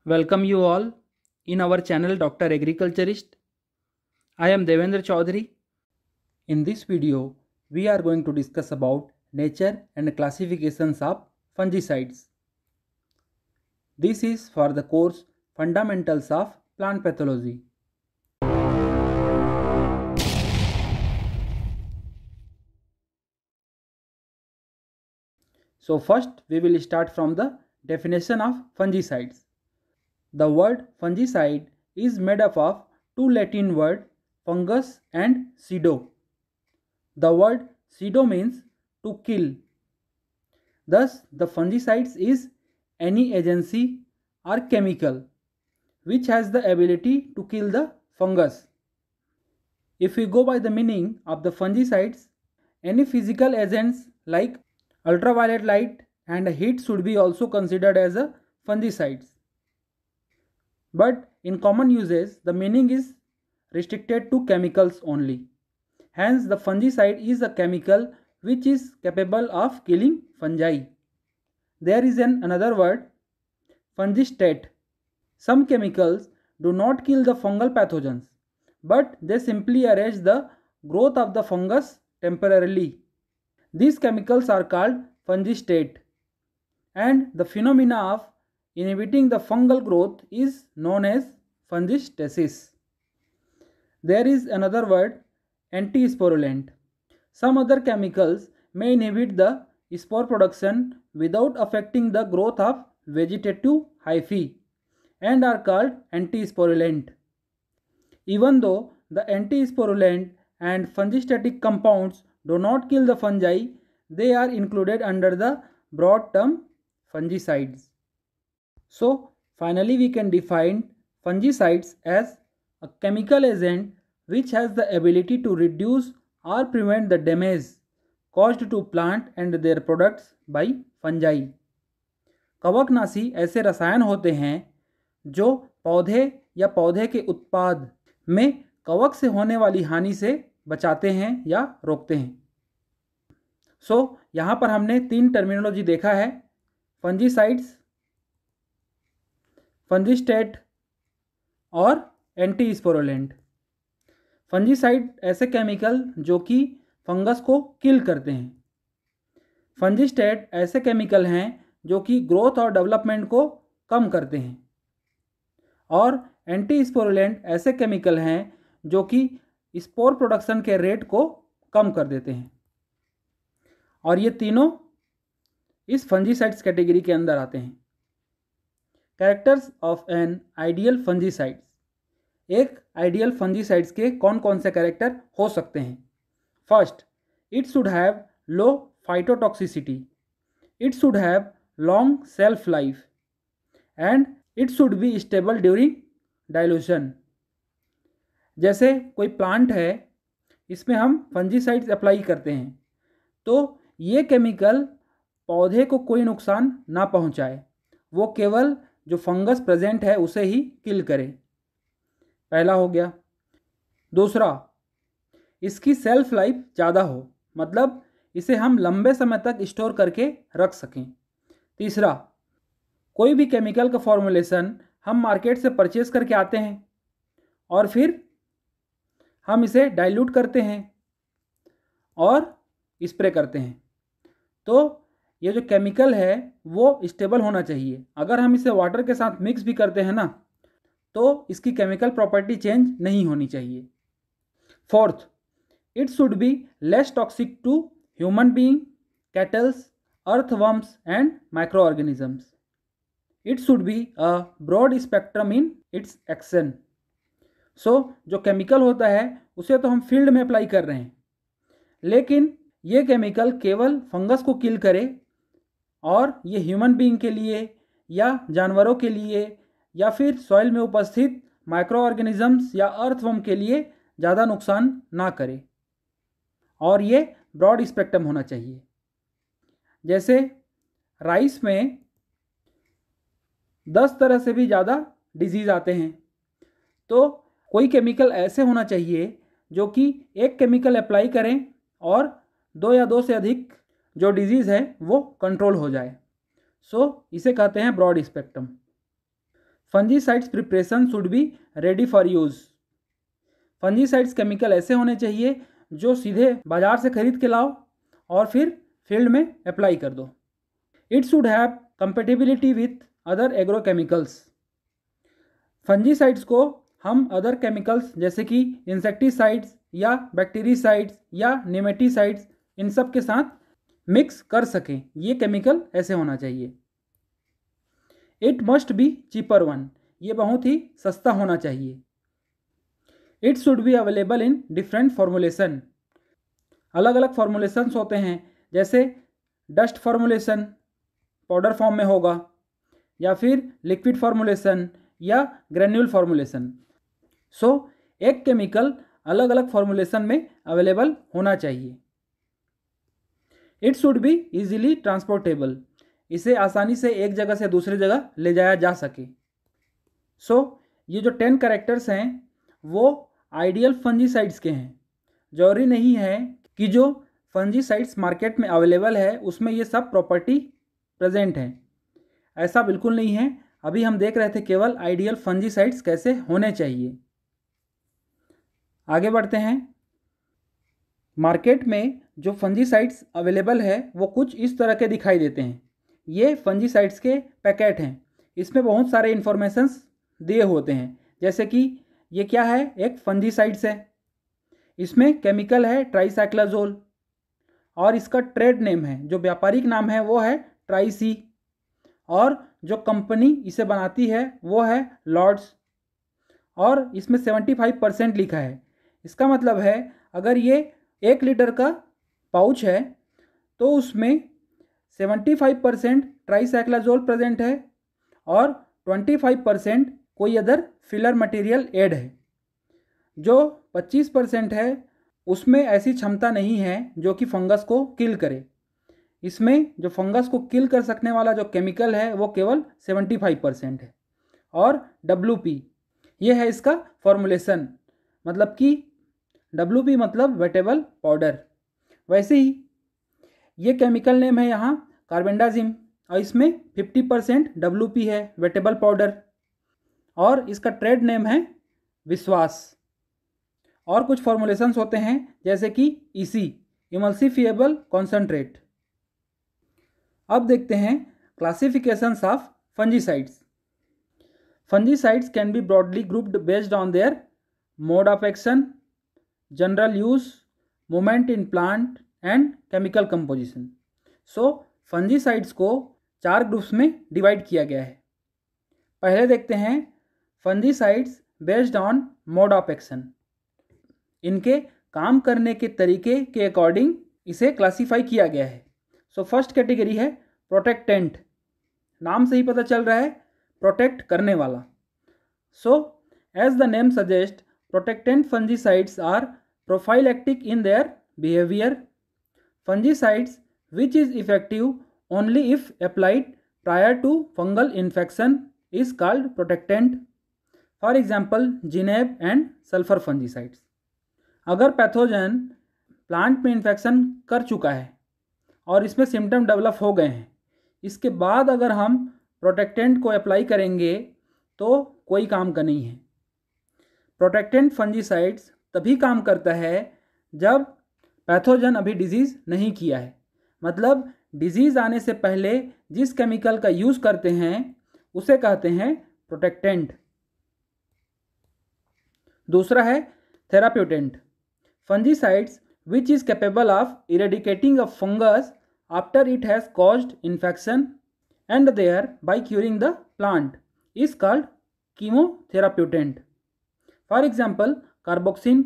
Welcome you all in our channel Dr. Agriculturist. I am Devendra Chaudhary. In this video, we are going to discuss about nature and classifications of fungicides. This is for the course Fundamentals of Plant Pathology. So first we will start from the definition of fungicides. The word fungicide is made up of two Latin words, fungus and pseudo. The word pseudo means to kill. Thus, the fungicides is any agency or chemical which has the ability to kill the fungus. If we go by the meaning of the fungicides, any physical agents like ultraviolet light and heat should be also considered as a fungicides. But in common uses, the meaning is restricted to chemicals only. Hence, the fungicide is a chemical which is capable of killing fungi. There is another word, fungistate. Some chemicals do not kill the fungal pathogens, but they simply arrest the growth of the fungus temporarily. These chemicals are called fungistate, and the phenomena of inhibiting the fungal growth is known as fungistasis. There is another word, antisporulent. Some other chemicals may inhibit the spore production without affecting the growth of vegetative hyphae and are called antisporulent. Even though the antisporulent and fungistatic compounds do not kill the fungi, they are included under the broad term fungicides. So finally we can define fungicides as a chemical agent which has the ability to reduce or prevent the damage caused to plant and their products by fungi. कवकनाशी ऐसे रसायन होते हैं जो पौधे या पौधे के उत्पाद में कवक से होने वाली हानि से बचाते हैं या रोकते हैं. यहाँ पर हमने तीन टर्मिनोलॉजी देखा है, फंजीसाइड्स, फंजिस्टेट और एंटीस्पोरुलेंट. फंजीसाइड ऐसे केमिकल जो कि फंगस को किल करते हैं. फंजिस्टेट ऐसे केमिकल हैं जो कि ग्रोथ और डेवलपमेंट को कम करते हैं. और एंटीस्पोरुलेंट ऐसे केमिकल हैं जो कि स्पोर प्रोडक्शन के रेट को कम कर देते हैं. और ये तीनों इस फंजीसाइड्स कैटेगरी के अंदर आते हैं. Characters of an ideal fungicides. एक आइडियल फंजीसाइड्स के कौन कौन से कैरेक्टर हो सकते हैं? First, it should have low phytotoxicity, it should have long self life and it should be stable during dilution. जैसे कोई प्लांट है, इसमें हम फंजीसाइड्स अप्लाई करते हैं तो ये केमिकल पौधे को कोई नुकसान ना पहुंचाए, वो केवल जो फंगस प्रेजेंट है उसे ही किल करे. पहला हो गया. दूसरा, इसकी सेल्फ लाइफ ज़्यादा हो, मतलब इसे हम लंबे समय तक स्टोर करके रख सकें. तीसरा, कोई भी केमिकल का फॉर्मुलेशन हम मार्केट से परचेज करके आते हैं और फिर हम इसे डाइल्यूट करते हैं और स्प्रे करते हैं, तो ये जो केमिकल है वो स्टेबल होना चाहिए. अगर हम इसे वाटर के साथ मिक्स भी करते हैं ना, तो इसकी केमिकल प्रॉपर्टी चेंज नहीं होनी चाहिए. Fourth, it should be less toxic to human being, cattles, earthworms and micro organisms. It should be a broad spectrum in its action. जो केमिकल होता है उसे तो हम फील्ड में अप्लाई कर रहे हैं, लेकिन ये केमिकल केवल फंगस को किल करे और ये ह्यूमन बीइंग के लिए या जानवरों के लिए या फिर सॉइल में उपस्थित माइक्रो ऑर्गेनिजम्स या अर्थवर्म के लिए ज़्यादा नुकसान ना करे. और ये ब्रॉड स्पेक्ट्रम होना चाहिए. जैसे राइस में 10 तरह से भी ज़्यादा डिजीज़ आते हैं, तो कोई केमिकल ऐसे होना चाहिए जो कि एक केमिकल अप्लाई करें और 2 या 2 से अधिक जो डिजीज़ है वो कंट्रोल हो जाए. इसे कहते हैं broad spectrum. Fungicides preparation should be ready for use. Fungicides chemical ऐसे होने चाहिए जो सीधे बाजार से खरीद के लाओ और फिर फील्ड में अप्लाई कर दो। It should have compatibility with other agrochemicals. Fungicides को हम अदर केमिकल्स जैसे कि इंसेक्टिसाइड्स या बैक्टीरिसाइड्स या नेमेटिसाइड्स इन सब के साथ मिक्स कर सकें, ये केमिकल ऐसे होना चाहिए। It must be cheaper one, ये बहुत ही सस्ता होना चाहिए। It should be available in different formulation, अलग अलग फॉर्मुलेशंस होते हैं, जैसे डस्ट फॉर्मुलेशन पाउडर फॉर्म में होगा, या फिर लिक्विड फॉर्मुलेशन या ग्रेन्यूल फॉर्मुलेशन। सो एक केमिकल अलग अलग फॉर्मुलेशन में अवेलेबल होना चाहिए। It should be easily transportable, इसे आसानी से एक जगह से दूसरी जगह ले जाया जा सके। सो ये जो 10 कैरेक्टर्स हैं वो आइडियल फंजीसाइड्स के हैं। जरूरी नहीं है कि जो फंजीसाइड्स मार्केट में अवेलेबल है उसमें ये सब प्रॉपर्टी प्रेजेंट है, ऐसा बिल्कुल नहीं है। अभी हम देख रहे थे केवल आइडियल फंजीसाइड्स कैसे होने चाहिए। आगे बढ़ते हैं। मार्केट में जो फंजीसाइड्स अवेलेबल है वो कुछ इस तरह के दिखाई देते हैं। ये फंजीसाइड्स के पैकेट हैं, इसमें बहुत सारे इन्फॉर्मेशंस दिए होते हैं, जैसे कि ये क्या है, एक फंजीसाइड्स है, इसमें केमिकल है ट्राइसाइक्लाजोल और इसका ट्रेड नेम है, जो व्यापारिक नाम है वो है ट्राइसी, और जो कंपनी इसे बनाती है वो है लॉर्ड्स, और इसमें 75% लिखा है। इसका मतलब है अगर ये 1 लीटर का पाउच है तो उसमें 75% ट्राइसाइक्लाजोल प्रेजेंट है और 25% कोई अदर फिलर मटेरियल ऐड है। जो 25% है उसमें ऐसी क्षमता नहीं है जो कि फंगस को किल करे। इसमें जो फंगस को किल कर सकने वाला जो केमिकल है वो केवल 75% है। और WP ये है इसका फॉर्मुलेशन, मतलब कि WP मतलब वेटेबल पाउडर। वैसे ही ये केमिकल नेम है यहाँ कार्बेंडाजिम और इसमें 50% WP है वेटेबल पाउडर, और इसका ट्रेड नेम है विश्वास। और कुछ फॉर्मुलेशंस होते हैं जैसे कि EC इमल्सिफिएबल कॉन्सेंट्रेट। अब देखते हैं classifications of fungicides. Fungicides can be broadly grouped based on their mode of action, general use, movement in plant and chemical composition. So fungicides को 4 ग्रुप्स में डिवाइड किया गया है। पहले देखते हैं fungicides based on mode of action. इनके काम करने के तरीके के अकॉर्डिंग इसे क्लासीफाई किया गया है। सो फर्स्ट कैटेगरी है प्रोटेक्टेंट, नाम से ही पता चल रहा है प्रोटेक्ट करने वाला। So as the name suggest protectant fungicides are prophylactic in their behavior. Fungicides which is effective only if applied prior to fungal infection is called protectant. For example, GNAB and sulfur fungicides. अगर pathogen plant में infection कर चुका है और इसमें symptom develop हो गए हैं, इसके बाद अगर हम प्रोटेक्टेंट को अप्लाई करेंगे तो कोई काम का नहीं है। प्रोटेक्टेंट फंजीसाइड्स तभी काम करता है जब पैथोजन अभी डिजीज़ नहीं किया है, मतलब डिजीज़ आने से पहले जिस केमिकल का यूज़ करते हैं उसे कहते हैं प्रोटेक्टेंट। दूसरा है therapeutant, fungicides which is capable of eradicating a fungus after it has caused infection and thereby curing the plant is called chemotherapeutant. For example carboxin,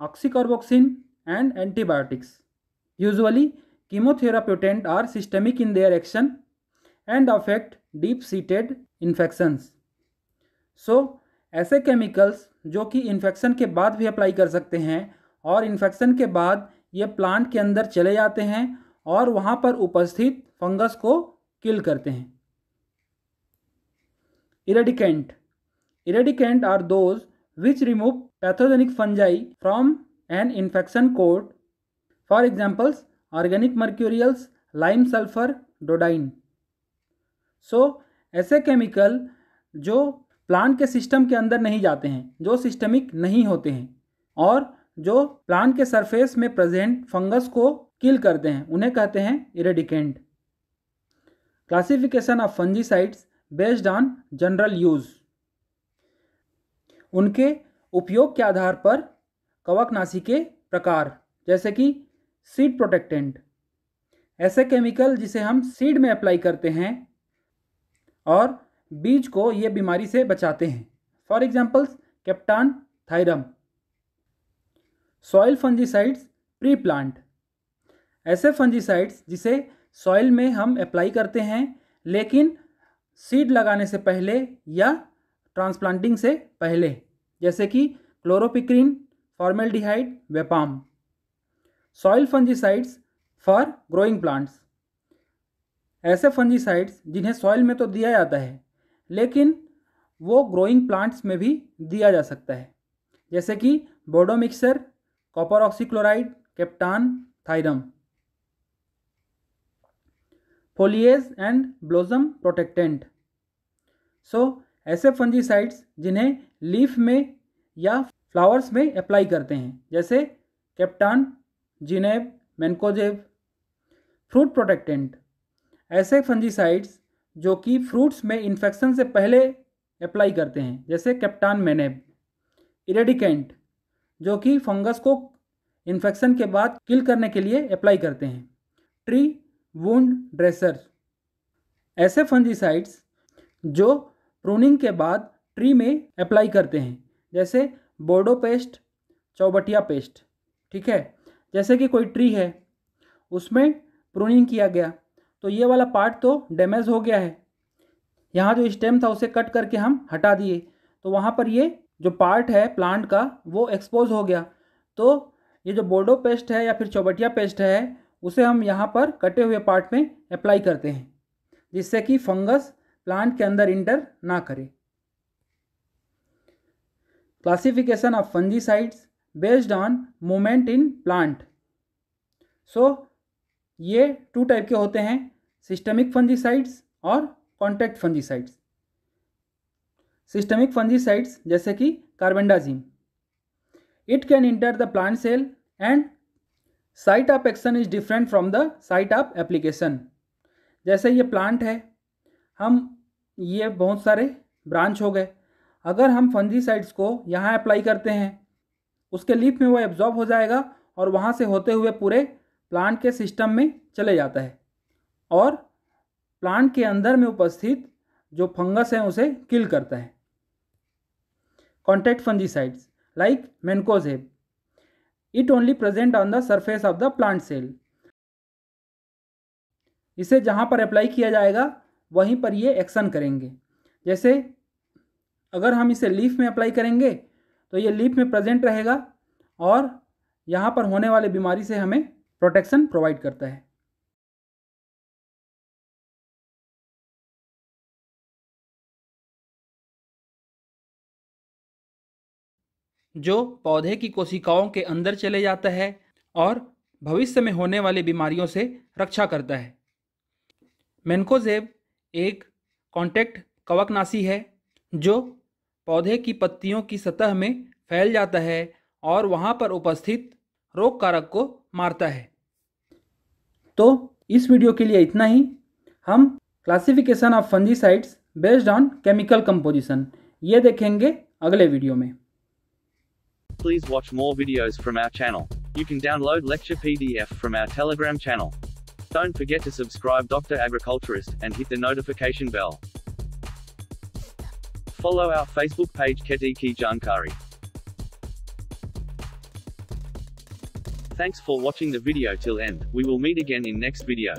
oxycarboxin and antibiotics. Usually chemotherapeutic are systemic in their action and affect deep-seated infections. So ऐसे chemicals जो कि infection के बाद भी apply कर सकते हैं और इन्फेक्शन के बाद ये प्लांट के अंदर चले जाते हैं और वहाँ पर उपस्थित फंगस को किल करते हैं। Eradicant are those which remove pathogenic fungi from an infection coat. For examples, organic mercurials, lime sulfur, dodine. So ऐसे केमिकल जो प्लांट के सिस्टम के अंदर नहीं जाते हैं, जो सिस्टमिक नहीं होते हैं और जो प्लांट के सरफेस में प्रेजेंट फंगस को किल करते हैं, उन्हें कहते हैं eradicant. Classification of fungicides based on general use. उनके उपयोग के आधार पर कवकनाशी के प्रकार, जैसे कि सीड प्रोटेक्टेंट, ऐसे केमिकल जिसे हम सीड में अप्लाई करते हैं और बीज को ये बीमारी से बचाते हैं। For examples captan thiram. Soil fungicides pre plant, ऐसे फंजीसाइड्स जिसे सॉइल में हम अप्लाई करते हैं लेकिन सीड लगाने से पहले या ट्रांसप्लांटिंग से पहले, जैसे कि chloropicrin, formaldehyde, vapam. Soil fungicides for growing plants, ऐसे फंजीसाइड्स जिन्हें सॉइल में तो दिया जाता है लेकिन वो ग्रोइंग प्लांट्स में भी दिया जा सकता है, जैसे कि Bodo mixer, copper oxychloride, captan thiram. Foliage and blossom protectant, ऐसे फंजीसाइड्स जिन्हें लीफ में या फ्लावर्स में अप्लाई करते हैं, जैसे कैप्टान, जिनेब, मैनकोजेब। फ्रूट प्रोटेक्टेंट, ऐसे फंजीसाइड्स जो कि फ्रूट्स में इन्फेक्शन से पहले अप्लाई करते हैं, जैसे कैप्टान मैनेब। इरेडिकेंट, जो कि फंगस को इन्फेक्शन के बाद किल करने के लिए अप्लाई करते हैं। ट्री वुंड ड्रेसर, ऐसे फंजीसाइड्स जो प्रूनिंग के बाद ट्री में अप्लाई करते हैं, जैसे बोर्डो पेस्ट, चौबटिया पेस्ट। ठीक है, जैसे कि कोई ट्री है, उसमें प्रूनिंग किया गया तो ये वाला पार्ट तो डैमेज हो गया है, यहाँ जो स्टेम था उसे कट करके हम हटा दिए तो वहाँ पर ये जो पार्ट है प्लांट का वो एक्सपोज हो गया। तो ये जो बोर्डो पेस्ट है या फिर चौबटिया पेस्ट है उसे हम यहाँ पर कटे हुए पार्ट में अप्लाई करते हैं, जिससे कि फंगस प्लांट के अंदर इंटर ना करे। Classification of fungicides based on movement in plant. ये 2 टाइप के होते हैं, सिस्टमिक फंजीसाइड्स और कॉन्टैक्ट फंजीसाइड्स। सिस्टमिक फंजीसाइड्स जैसे कि carbendazim, it can enter the plant cell and site of action is different from the site of application. जैसे ये plant है, ये बहुत सारे ब्रांच हो गए, अगर हम फंजीसाइड्स को यहाँ अप्लाई करते हैं उसके लीफ में वो एब्जॉर्ब हो जाएगा और वहाँ से होते हुए पूरे प्लांट के सिस्टम में चले जाता है और प्लांट के अंदर में उपस्थित जो फंगस है उसे किल करता है। Contact fungicides like mancozeb, it only present on the surface of the plant cell. इसे जहाँ पर अप्लाई किया जाएगा वहीं पर ये एक्शन करेंगे। जैसे अगर हम इसे लीफ में अप्लाई करेंगे तो ये लीफ में प्रेजेंट रहेगा और यहाँ पर होने वाले बीमारी से हमें प्रोटेक्शन प्रोवाइड करता है। जो पौधे की कोशिकाओं के अंदर चले जाता है और भविष्य में होने वाली बीमारियों से रक्षा करता है। मैनकोजेब एक कॉन्टैक्ट कवकनाशी है जो पौधे की पत्तियों की सतह में फैल जाता है और वहाँ पर उपस्थित रोग कारक को मारता है। तो इस वीडियो के लिए इतना ही। हम classification of fungicides based on chemical composition ये देखेंगे अगले वीडियो में। Please watch more videos from our channel. You can download lecture PDF from our Telegram channel. Don't forget to subscribe Dr. Agriculturist and hit the notification bell. Follow our Facebook page Kheti Ki Jankari. Thanks for watching the video till end. We will meet again in next video.